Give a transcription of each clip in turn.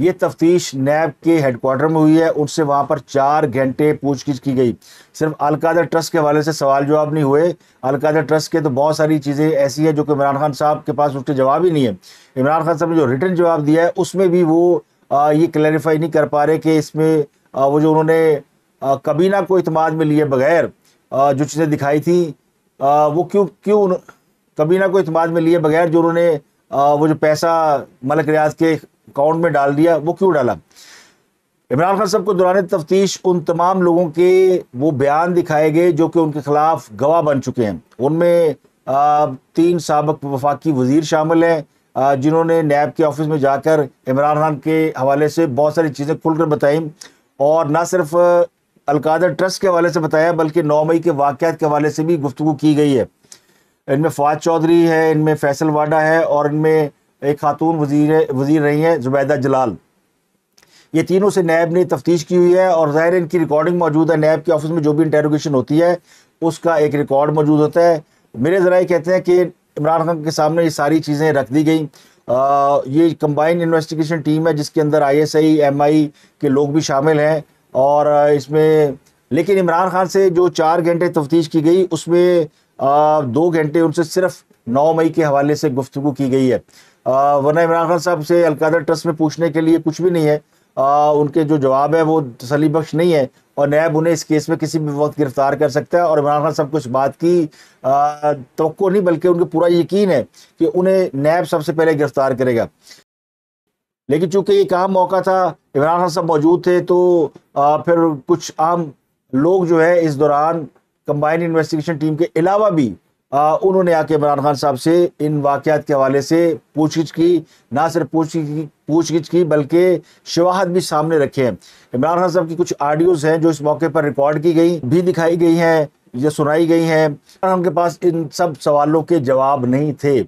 یہ تفتیش نیب کے ہیڈ کوارٹر میں ہوئی ہے. ان سے وہاں پر 4 گھنٹے پوچھ گچھ کی گئی. صرف القادر ٹرسٹ کے حوالے سے سوال جواب نہیں ہوئے. القادر ٹرسٹ کے تو بہت ساری چیزیں ایسی ہیں جو کہ عمران خان صاحب کے پاس اس کے جواب ہی نہیں ہے. عمران خان صاحب نے جو ریٹن جواب دیا ہے اس میں بھی وہ یہ کلیریفائی نہیں کر پا رہے کہ اس میں وہ جو انہوں نے کابینہ کو اعتماد میں لیے بغیر جو چیزیں دکھائی تھیں وہ کیوں کابینہ کو اعتماد میں لیے بغیر جو انہوں نے وہ جو پیسہ ملک ریاض کے اکاؤنٹ میں ڈال دیا وہ کیوں ڈالا. عمران خان صاحب کو دوران تفتیش ان تمام لوگوں کے وہ بیان دکھائے گئے جو کہ ان کے خلاف گواہ بن چکے ہیں. ان میں 3 سابق وفاقی وزیر شامل ہیں جنہوں نے نیب کے آفس میں جا کر عمران خان کے حوالے سے بہت ساری چیزیں کھل کر بتائیں اور نہ صرف القادر ٹرسٹ کے حوالے سے بتایا بلکہ 9 مئی کے واقعات کے حوالے سے بھی گفتگو کی گئی ہے. ان میں فواد چودھری ہے, ان میں فیصل واڈا ہے اور ان میں ایک خاتون وزیر رہی ہیں زبیدہ جلال. یہ تینوں سے نیب نے تفتیش کی ہوئی ہے اور ظاہر ان کی ریکارڈنگ موجود ہے. نیب کے آفس میں جو بھی انٹیروگیشن ہوتی ہے اس کا ایک ریکارڈ موجود ہوتا ہے. میرے ذرائع کہتے ہیں کہ عمران خان کے سامنے یہ ساری چیزیں رکھ دی گئیں. یہ کمبائن انویسٹیگیشن ٹیم ہے جس کے اندر ISI MI کے لوگ بھی شامل ہیں اور اس میں لیکن عمران خان سے جو 4 گھنٹے تفتیش کی گئی اس میں 2 گھنٹے ان سے صرف 9 مئی کے حوالے سے گفتگو کی گئی ہے. ورنہ عمران خان صاحب سے القادر ٹرسٹ میں پوچھنے کے لیے کچھ بھی نہیں ہے. ان کے جو جواب ہے وہ تسلی بخش نہیں ہے اور نیب انہیں اس کیس میں کسی بھی وقت گرفتار کر سکتا ہے. اور عمران خان صاحب کو اس بات کی توقع نہیں بلکہ ان کو پورا یقین ہے کہ انہیں نیب سب سے پہلے گرفتار کرے گا. لیکن چونکہ ایک اہم موقع تھا, عمران خان صاحب موجود تھے تو پھر کچھ عام لوگ جو ہے اس دوران کمبائن انویسٹیگیشن ٹیم کے علاوہ بھی انہوں نے آ کے عمران خان صاحب سے ان واقعات کے حوالے سے پوچھ گچھ کی. نہ صرف پوچھ گچھ کی بلکہ شواہد بھی سامنے رکھے ہیں. عمران خان صاحب کی کچھ آڈیوز ہیں جو اس موقع پر ریکارڈ کی گئی بھی دکھائی گئی ہیں یا سنائی گئی ہیں. ان کے پاس ان سب سوالوں کے جواب نہیں تھے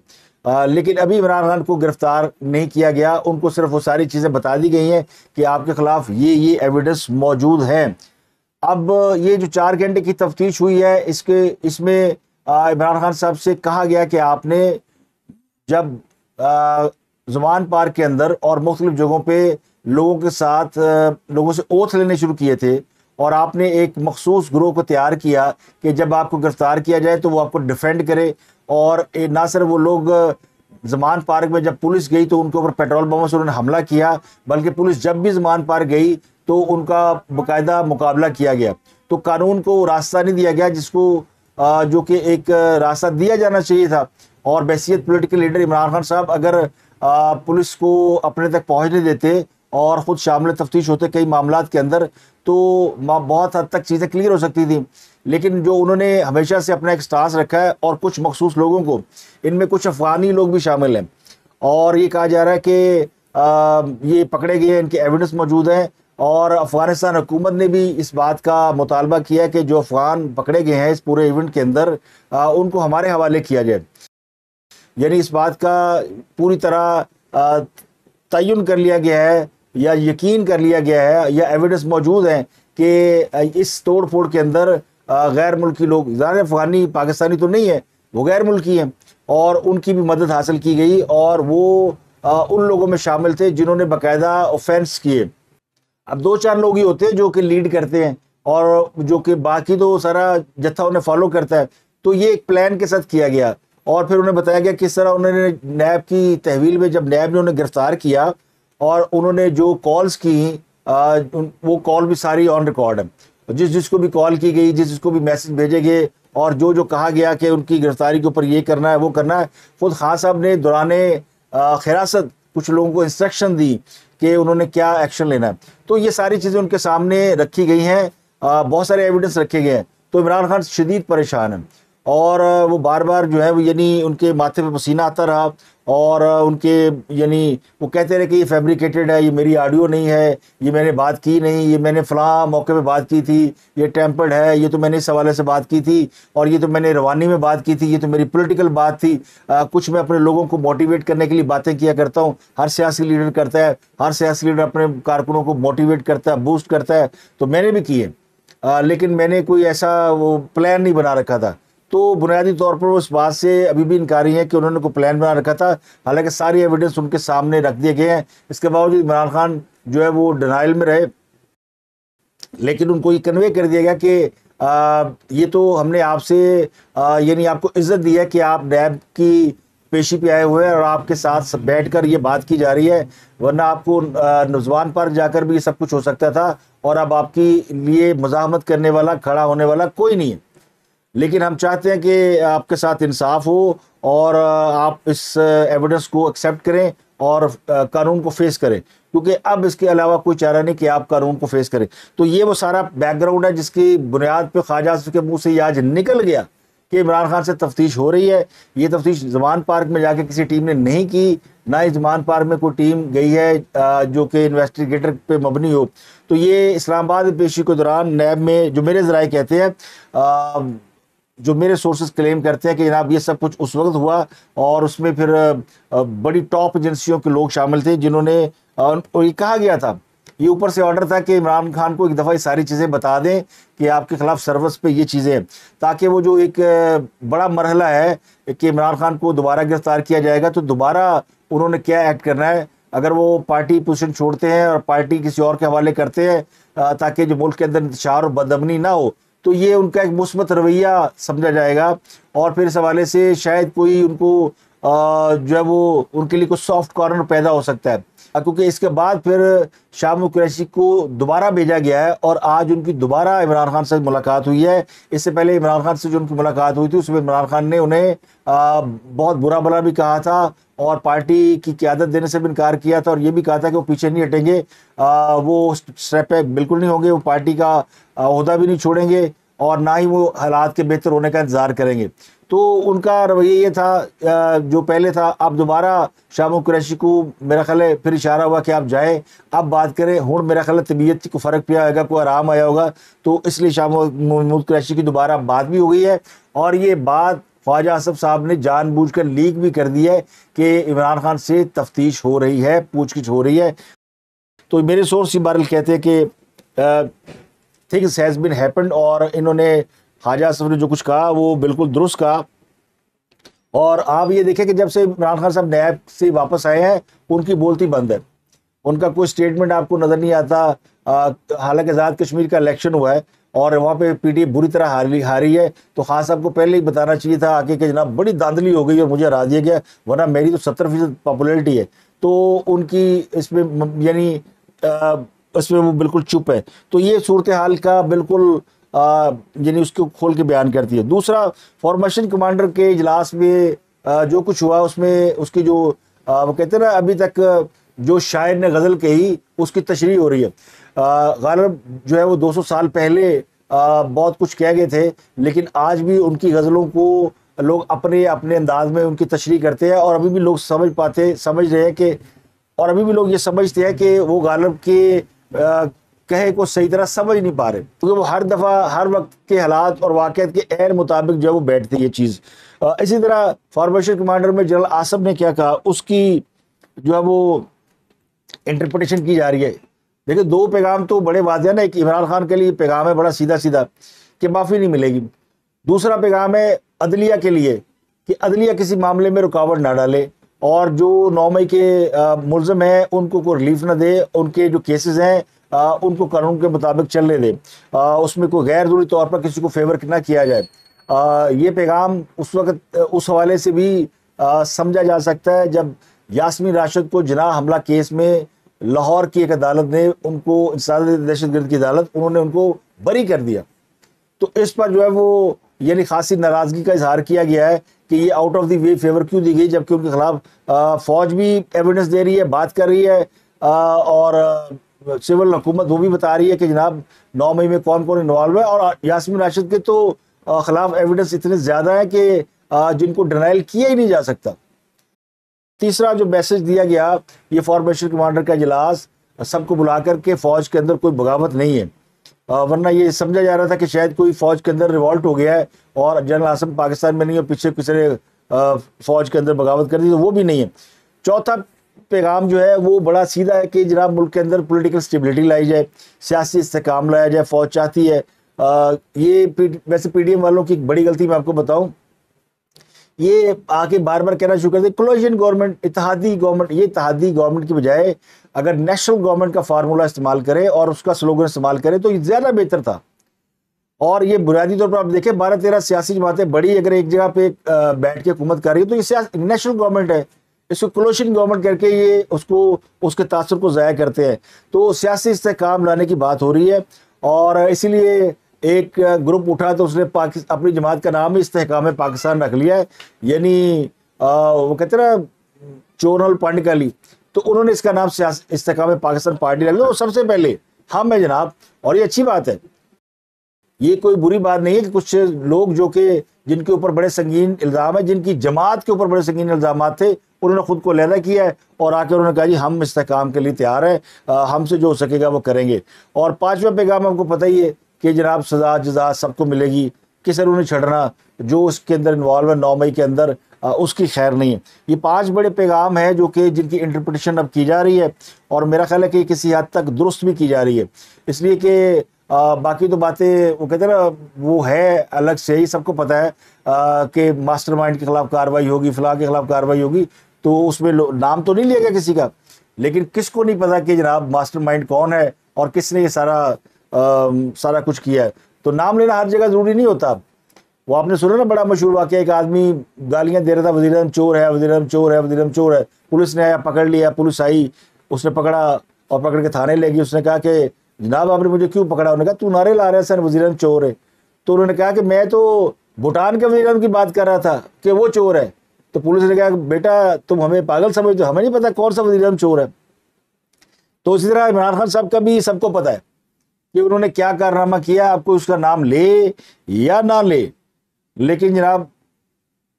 لیکن ابھی عمران خان کو گرفتار نہیں کیا گیا. ان کو صرف وہ ساری چیزیں بتا دی گئی ہیں کہ آپ کے خلاف یہ ایویڈنس موجود ہیں. اب یہ جو 4 گھنٹے کی تفتیش ہوئی ہے اس میں عمران خان صاحب سے کہا گیا کہ آپ نے جب زمان پارک کے اندر اور مختلف جگہوں پہ لوگوں سے اوتھ لینے شروع کیے تھے اور آپ نے ایک مخصوص گروہ کو تیار کیا کہ جب آپ کو گرفتار کیا جائے تو وہ آپ کو ڈیفینڈ کرے. اور نہ صرف وہ لوگ زمان پارک میں جب پولیس گئی تو ان کے اوپر پیٹرول بموں سے انہوں نے حملہ کیا بلکہ پولیس جب بھی زمان پارک گئی تو ان کا باقاعدہ مقابلہ کیا گیا. تو قانون کو راستہ نہیں دیا گیا جس کو جو کہ ایک راستہ دیا جانا چاہیے تھا. اور بحیثیت پولیٹیکل لیڈر عمران خان صاحب اگر پولیس کو اپنے تک پہنچنے دیتے اور خود شامل تفتیش ہوتے کئی معاملات کے اندر تو بہت حد تک چیزیں کلیئر ہو سکتی تھیں. لیکن جو انہوں نے ہمیشہ سے اپنا ایک سٹانس رکھا ہے اور کچھ مخصوص لوگوں کو, ان میں کچھ افغانی لوگ بھی شامل ہیں اور یہ کہا جا رہا ہے کہ یہ پکڑے گئے, ان کے ایویڈنس موجود ہیں اور افغانستان حکومت نے بھی اس بات کا مطالبہ کیا کہ جو افغان پکڑے گئے ہیں اس پورے ایونٹ کے اندر ان کو ہمارے حوالے کیا جائے. یعنی اس بات کا پوری طرح تعین کر لیا گیا ہے یا یقین کر لیا گیا ہے یا ایویڈنس موجود ہیں کہ اس توڑ پھوڑ کے اندر غیر ملکی لوگ, ظاہر افغانی پاکستانی تو نہیں ہے, وہ غیر ملکی ہیں اور ان کی بھی مدد حاصل کی گئی اور وہ ان لوگوں میں شامل تھے جنہوں نے باقاعدہ اوفینس کیے. اب 2-4 لوگ ہی ہوتے ہیں جو کہ لیڈ کرتے ہیں اور جو کہ باقی تو سارا جتھا انہیں فالو کرتا ہے. تو یہ ایک پلان کے ساتھ کیا گیا اور پھر انہیں بتایا گیا کس طرح انہوں نے نیب کی تحویل میں جب نیب نے انہیں گرفتار کیا اور انہوں نے جو کالز کی وہ کال بھی ساری آن ریکارڈ ہے. جس کو بھی کال کی گئی, جس کو بھی میسج بھیجے گئے اور جو کہا گیا کہ ان کی گرفتاری کے اوپر یہ کرنا ہے وہ کرنا ہے, خود خان صاحب نے دوران حراست کچھ لوگوں کو انسٹرکشن دی کہ انہوں نے کیا ایکشن لینا ہے. تو یہ ساری چیزیں ان کے سامنے رکھی گئی ہیں, بہت سارے ایویڈنس رکھے گئے ہیں. تو عمران خان شدید پریشان ہیں اور وہ بار بار جو ہے وہ یعنی ان کے ماتھے پہ پسینہ آتا رہا اور ان کے یعنی وہ کہتے رہے کہ یہ فیبریکیٹڈ ہے, یہ میری آڈیو نہیں ہے, یہ میں نے بات کی نہیں, یہ میں نے فلاں موقع پہ بات کی تھی, یہ ٹیمپرڈ ہے, یہ تو میں نے اس حوالے سے بات کی تھی اور یہ تو میں نے روانی میں بات کی تھی, یہ تو میری پولیٹیکل بات تھی. کچھ میں اپنے لوگوں کو موٹیویٹ کرنے کے لیے باتیں کیا کرتا ہوں, ہر سیاسی لیڈر کرتا ہے, ہر سیاسی لیڈر اپنے کارکنوں کو موٹیویٹ کرتا ہے, بوسٹ کرتا ہے, تو میں نے بھی کی ہے لیکن میں نے کوئی ایسا وہ پلان نہیں بنا رکھا تھا. تو بنیادی طور پر وہ اس بات سے ابھی بھی انکاری ہیں کہ انہوں نے کوئی پلان بنا رکھا تھا، حالانکہ ساری ایویڈنس ان کے سامنے رکھ دیے گئے ہیں۔ اس کے باوجود عمران خان جو ہے وہ ڈینائل میں رہے، لیکن ان کو یہ کنوے کر دیا گیا کہ یہ تو ہم نے آپ سے یعنی آپ کو عزت دی ہے کہ آپ نیب کی پیشی پہ آئے ہوئے ہیں اور آپ کے ساتھ بیٹھ کر یہ بات کی جا رہی ہے، ورنہ آپ کو نزوان پر جا کر بھی یہ سب کچھ ہو سکتا تھا، اور اب آپ کی لیے مزاحمت کرنے والا، کھڑا ہونے والا کوئی نہیں ہے۔ لیکن ہم چاہتے ہیں کہ آپ کے ساتھ انصاف ہو اور آپ اس ایویڈنس کو ایکسیپٹ کریں اور قانون کو فیس کریں، کیونکہ اب اس کے علاوہ کوئی چارہ نہیں کہ آپ قانون کو فیس کریں۔ تو یہ وہ سارا بیک گراؤنڈ ہے جس کی بنیاد پہ خواجہ آصف کے منہ سے یہ آج نکل گیا کہ عمران خان سے تفتیش ہو رہی ہے۔ یہ تفتیش زمان پارک میں جا کے کسی ٹیم نے نہیں کی، نہ ہی زمان پارک میں کوئی ٹیم گئی ہے جو کہ انویسٹیگیٹر پہ مبنی ہو۔ تو یہ اسلام آباد پیشی کے دوران نیب میں جو میرے ذرائع کہتے ہیں، جو میرے سورسز کلیم کرتے ہیں کہ جناب یہ سب کچھ اس وقت ہوا، اور اس میں پھر بڑی ٹاپ ایجنسیوں کے لوگ شامل تھے جنہوں نے، اور یہ کہا گیا تھا، یہ اوپر سے آرڈر تھا کہ عمران خان کو ایک دفعہ یہ ساری چیزیں بتا دیں کہ آپ کے خلاف سروس پہ یہ چیزیں ہیں، تاکہ وہ جو ایک بڑا مرحلہ ہے کہ عمران خان کو دوبارہ گرفتار کیا جائے گا تو دوبارہ انہوں نے کیا ایکٹ کرنا ہے۔ اگر وہ پارٹی پوزیشن چھوڑتے ہیں اور پارٹی کسی اور کے حوالے کرتے ہیں تاکہ جو ملک کے اندر انتشار اور بدامنی نہ ہو، تو یہ ان کا ایک مثبت رویہ سمجھا جائے گا، اور پھر اس حوالے سے شاید کوئی ان کو جو ہے وہ ان کے لیے کوئی سافٹ کارنر پیدا ہو سکتا ہے، کیونکہ اس کے بعد پھر شاہ محمود قریشی کو دوبارہ بھیجا گیا ہے، اور آج ان کی دوبارہ عمران خان سے ملاقات ہوئی ہے۔ اس سے پہلے عمران خان سے جو ان کی ملاقات ہوئی تھی اس میں عمران خان نے انہیں بہت برا بھلا بھی کہا تھا، اور پارٹی کی قیادت دینے سے بھی انکار کیا تھا، اور یہ بھی کہا تھا کہ وہ پیچھے نہیں ہٹیں گے، وہ اسٹیپ پہ بالکل نہیں ہوں گے، وہ پارٹی کا عہدہ بھی نہیں چھوڑیں گے، اور نہ ہی وہ حالات کے بہتر ہونے کا انتظار کریں گے۔ تو ان کا رویہ یہ تھا جو پہلے تھا۔ اب دوبارہ شاہ محمود قریشی کو میرا خیال ہے پھر اشارہ ہوا کہ آپ جائیں، اب بات کریں۔ ہوں میرا خیال ہے طبیعت کو فرق پیا ہوگا، کوئی آرام آیا ہوگا، تو اس لیے شاہ محمود قریشی کی دوبارہ بات بھی ہو گئی ہے، اور یہ بات خواجہ آصف صاحب نے جان بوجھ کر لیک بھی کر دی ہے کہ عمران خان سے تفتیش ہو رہی ہے، پوچھ گچھ ہو رہی ہے۔ تو میرے سورس بہرحال کہتے ہیں کہ things has been happened، اور انہوں نے خواجہ آصف نے جو کچھ کہا وہ بالکل درست کہا۔ اور آپ یہ دیکھیں کہ جب سے عمران خان صاحب نیب سے واپس آئے ہیں ان کی بولتی بند ہے، ان کا کوئی سٹیٹمنٹ آپ کو نظر نہیں آتا۔ حالانکہ آزاد کشمیر کا الیکشن ہوا ہے اور وہاں پہ پی ٹی اے بری طرح ہاری ہے، تو خان صاحب کو پہلے ہی بتانا چاہیے تھا آگے کہ جناب بڑی دھاندلی ہو گئی اور مجھے ہرا دیا گیا، ورنہ میری تو 70% پاپولیرٹی ہے۔ تو ان کی اس میں یعنی اس میں وہ بالکل چپ ہے۔ تو یہ صورتحال کا بالکل یعنی اس کو کھول کے بیان کرتی ہے۔ دوسرا، فارمیشن کمانڈر کے اجلاس میں جو کچھ ہوا اس میں اس کی جو وہ کہتے ہیں نا ابھی تک جو شاعر نے غزل کہی اس کی تشریح ہو رہی ہے۔ غالب جو ہے وہ 200 سال پہلے بہت کچھ کہہ گئے تھے، لیکن آج بھی ان کی غزلوں کو لوگ اپنے انداز میں ان کی تشریح کرتے ہیں، اور ابھی بھی لوگ سمجھ رہے ہیں کہ، اور ابھی بھی لوگ یہ سمجھتے ہیں کہ وہ غالب کے کہے کو صحیح طرح سمجھ نہیں پا رہے، کیونکہ وہ ہر دفعہ ہر وقت کے حالات اور واقعات کے عین مطابق جو ہے وہ بیٹھتی ہے یہ چیز۔ اسی طرح فارمیشن کمانڈر میں جنرل آصف نے کیا کہا اس کی جو ہے وہ انٹرپریٹیشن کی جا رہی ہے۔ دیکھیں دو پیغام تو بڑے واضح ہیں نا، ایک عمران خان کے لیے پیغام ہے بڑا سیدھا کہ معافی نہیں ملے گی، دوسرا پیغام ہے عدلیہ کے لیے کہ عدلیہ کسی معاملے میں رکاوٹ نہ ڈالے، اور جو 9 مئی کے ملزم ہیں ان کو کوئی ریلیف نہ دے، ان کے جو کیسز ہیں ان کو قانون کے مطابق چلنے دے، اس میں کوئی غیر ضروری طور پر کسی کو فیور نہ کیا جائے۔ یہ پیغام اس وقت اس حوالے سے بھی سمجھا جا سکتا ہے جب یاسمین راشد کو جناح حملہ کیس میں لاہور کی ایک عدالت نے ان کو انسداد دہشت گرد کی عدالت انہوں نے ان کو بری کر دیا، تو اس پر جو ہے وہ یعنی خاصی ناراضگی کا اظہار کیا گیا ہے کہ یہ out of the way favour کیوں دی گئی، جبکہ ان کے خلاف فوج بھی ایویڈنس دے رہی ہے، بات کر رہی ہے، اور سول حکومت وہ بھی بتا رہی ہے کہ جناب 9 مئی میں کون کون انوالو ہے، اور یاسمین راشد کے تو خلاف ایویڈنس اتنے زیادہ ہے کہ جن کو ڈینائل کیا ہی نہیں جا سکتا۔ تیسرا جو میسج دیا گیا، یہ فارمیشن کمانڈر کا اجلاس سب کو بلا کر کے فوج کے اندر کوئی بغاوت نہیں ہے، ورنہ یہ سمجھا جا رہا تھا کہ شاید کوئی فوج کے اندر ریوالٹ ہو گیا ہے اور جنرل آصف پاکستان میں نہیں اور پیچھے کسی نے فوج کے اندر بغاوت کر دی، تو وہ بھی نہیں ہے۔ چوتھا پیغام جو ہے وہ بڑا سیدھا ہے کہ جناب ملک کے اندر پولیٹیکل سٹیبلٹی لائی جائے، سیاسی استحکام لایا جائے، فوج چاہتی ہے یہ ویسے پی ڈی ایم والوں کی ایک بڑی غلطی میں آپ کو بتاؤں، یہ آ کے بار بار کہنا شروع کر دے کولوژن گورنمنٹ، اتحادی گورنمنٹ. یہ اتحادی گورنمنٹ کی بجائے اگر نیشنل گورنمنٹ کا فارمولا استعمال کرے اور اس کا سلوگن استعمال کرے تو یہ زیادہ بہتر تھا. اور یہ بنیادی طور پر آپ دیکھیں 12-13 سیاسی جماعتیں بڑی اگر ایک جگہ پہ بیٹھ کے حکومت کر رہی ہے تو یہ نیشنل گورنمنٹ ہے، اس کو کولوشن گورنمنٹ کر کے یہ اس کے تاثر کو ضائع کرتے ہیں. تو سیاسی استحکام لانے کی بات ہو رہی ہے، اور اسی لیے ایک گروپ اٹھا تو اس نے اپنی جماعت کا نام ہی استحکام پاکستان رکھ لیا ہے، یعنی وہ کہتے ہیں نا چونل پانڈکالی، تو انہوں نے اس کا نام استحکام پاکستان پارٹی رکھ لیا. وہ سب سے پہلے ہم ہیں جناب، اور یہ اچھی بات ہے، یہ کوئی بری بات نہیں ہے کہ کچھ لوگ جو کہ جن کے اوپر بڑے سنگین الزام ہیں، جن کی جماعت کے اوپر بڑے سنگین الزامات تھے، انہوں نے خود کو علیحدہ کیا ہے اور آ کے انہوں نے کہا جی ہم استحکام کے لیے تیار ہیں، ہم سے جو ہو سکے گا وہ کریں گے. اور 5واں پیغام آپ کو پتہ ہی ہے کہ جناب سزا جزا سب کو ملے گی، کسی نے چھڑنا جو اس کے اندر انوالو ہے 9 مئی کے اندر اس کی خیر نہیں ہے. یہ 5 بڑے پیغام ہیں جو کہ جن کی انٹرپریٹیشن اب کی جا رہی ہے، اور میرا خیال ہے کہ کسی حد تک درست بھی کی جا رہی ہے، اس لیے کہ باقی تو باتیں وہ کہتے ہیں نا وہ ہے الگ سے ہی، سب کو پتہ ہے کہ ماسٹر مائنڈ کے خلاف کارروائی ہوگی، فلاں کے خلاف کارروائی ہوگی، تو اس میں نام تو نہیں لیا گیا کسی کا، لیکن کس کو نہیں پتا کہ جناب ماسٹر مائنڈ کون ہے اور کس نے یہ سارا کچھ کیا ہے. تو نام لینا ہر جگہ ضروری نہیں ہوتا. وہ آپ نے سنا نا بڑا مشہور واقعہ، ایک آدمی گالیاں دے رہا تھا وزیر اعظم چور ہے، وزیر اعظم چور ہے، وزیر اعظم چور ہے. پولیس نے آیا پکڑ لیا، پولیس آئی، اس نے پکڑا اور پکڑ کے تھانے لے گئی. اس نے کہا کہ جناب آپ نے مجھے کیوں پکڑا؟ انہوں نے کہا تو نعرے لا رہا ہے سر وزیر اعظم چور ہے. تو انہوں نے کہا کہ میں تو بھوٹان کے وزیر اعظم کی بات کر رہا تھا کہ وہ چور ہے. تو پولیس نے کہا کہ بیٹا تم ہمیں پاگل سمجھتے ہو، ہمیں نہیں پتا کون سا وزیر اعظم چور ہے. تو اسی طرح عمران خان صاحب کا بھی سب کو پتا ہے کہ انہوں نے کیا کارنامہ کیا، آپ کو اس کا نام لے یا نہ لے، لیکن جناب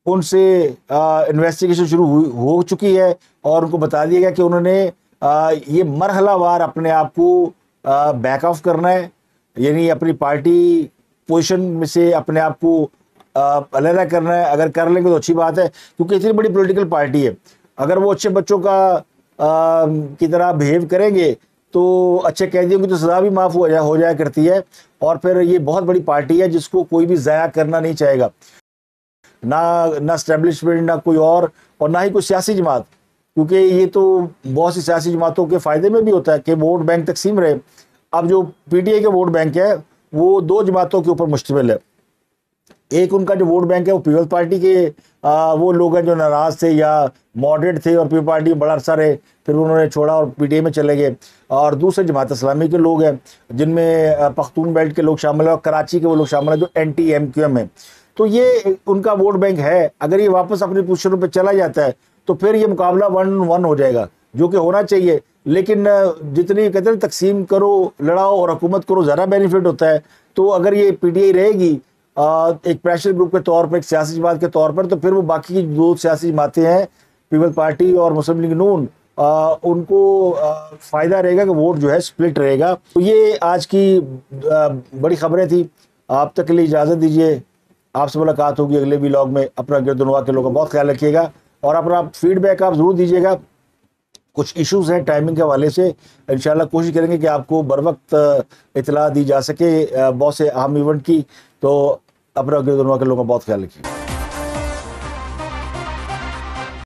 ان سے انویسٹیگیشن شروع ہو چکی ہے اور ان کو بتا دیا گیا کہ انہوں نے یہ مرحلہ وار اپنے آپ کو بیک آف کرنا ہے، یعنی اپنی پارٹی پوزیشن میں سے اپنے آپ کو علیحدہ کرنا ہے. اگر کر لیں گے تو اچھی بات ہے، کیونکہ اتنی بڑی پولیٹیکل پارٹی ہے، اگر وہ اچھے بچوں کی طرح بہیو کریں گے تو اچھے قیدیوں کی تو سزا بھی معاف ہو جایا کرتی ہے. اور پھر یہ بہت بڑی پارٹی ہے جس کو کوئی بھی ضائع کرنا نہیں چاہے گا، نہ اسٹیبلشمنٹ، نہ کوئی اور نہ ہی کوئی سیاسی جماعت، کیونکہ یہ تو بہت سی سیاسی جماعتوں کے فائدے میں بھی ہوتا ہے کہ ووٹ بینک تقسیم رہے. اب جو پی ٹی آئی کے ووٹ بینک ہے وہ 2 جماعتوں کے اوپر مشتمل ہے. ایک ان کا جو ووٹ بینک ہے وہ پیپلز پارٹی کے وہ لوگ ہیں جو ناراض تھے یا ماڈریٹ تھے اور پیپلز پارٹی بڑا عرصہ رہے، پھر انہوں نے چھوڑا اور پی ٹی آئی میں چلے گئے. اور دوسرے جماعت اسلامی کے لوگ ہیں جن میں پختون بیلٹ کے لوگ شامل ہیں اور کراچی کے وہ لوگ شامل ہیں جو N T M Q M ہیں. تو یہ ان کا ووٹ بینک ہے. اگر یہ واپس اپنی پوزیشنوں پہ چلا جاتا ہے تو پھر یہ مقابلہ 1-1 ہو جائے گا، جو کہ ہونا چاہیے. لیکن جتنی کہتے ہیں تقسیم کرو، لڑاؤ اور حکومت کرو، زیادہ بینیفٹ ہوتا ہے. تو اگر یہ پی ٹی آئی رہے گی ایک پریشر گروپ کے طور پر، ایک سیاسی جماعت کے طور پر، تو پھر وہ باقی کی 2 سیاسی جماعتیں ہیں پیپلز پارٹی اور مسلم لیگ نون، ان کو فائدہ رہے گا کہ ووٹ جو ہے سپلٹ رہے گا. تو یہ آج کی بڑی خبریں تھی. آپ تک کے لیے اجازت دیجیے، آپ سے ملاقات ہوگی اگلے ولاگ میں. اپنا گرد و نواح کے لوگوں کا بہت خیال رکھیے گا اور اپنا فیڈ بیک آپ ضرور دیجیے گا. کچھ ایشوز ہیں ٹائمنگ کے حوالے سے، انشاءاللہ کوشش کریں گے کہ آپ کو بر وقت اطلاع دی جا سکے بہت سے اہم ایونٹ کی. تو اپنا گرد و نواح کے لوگوں کا بہت خیال رکھیے.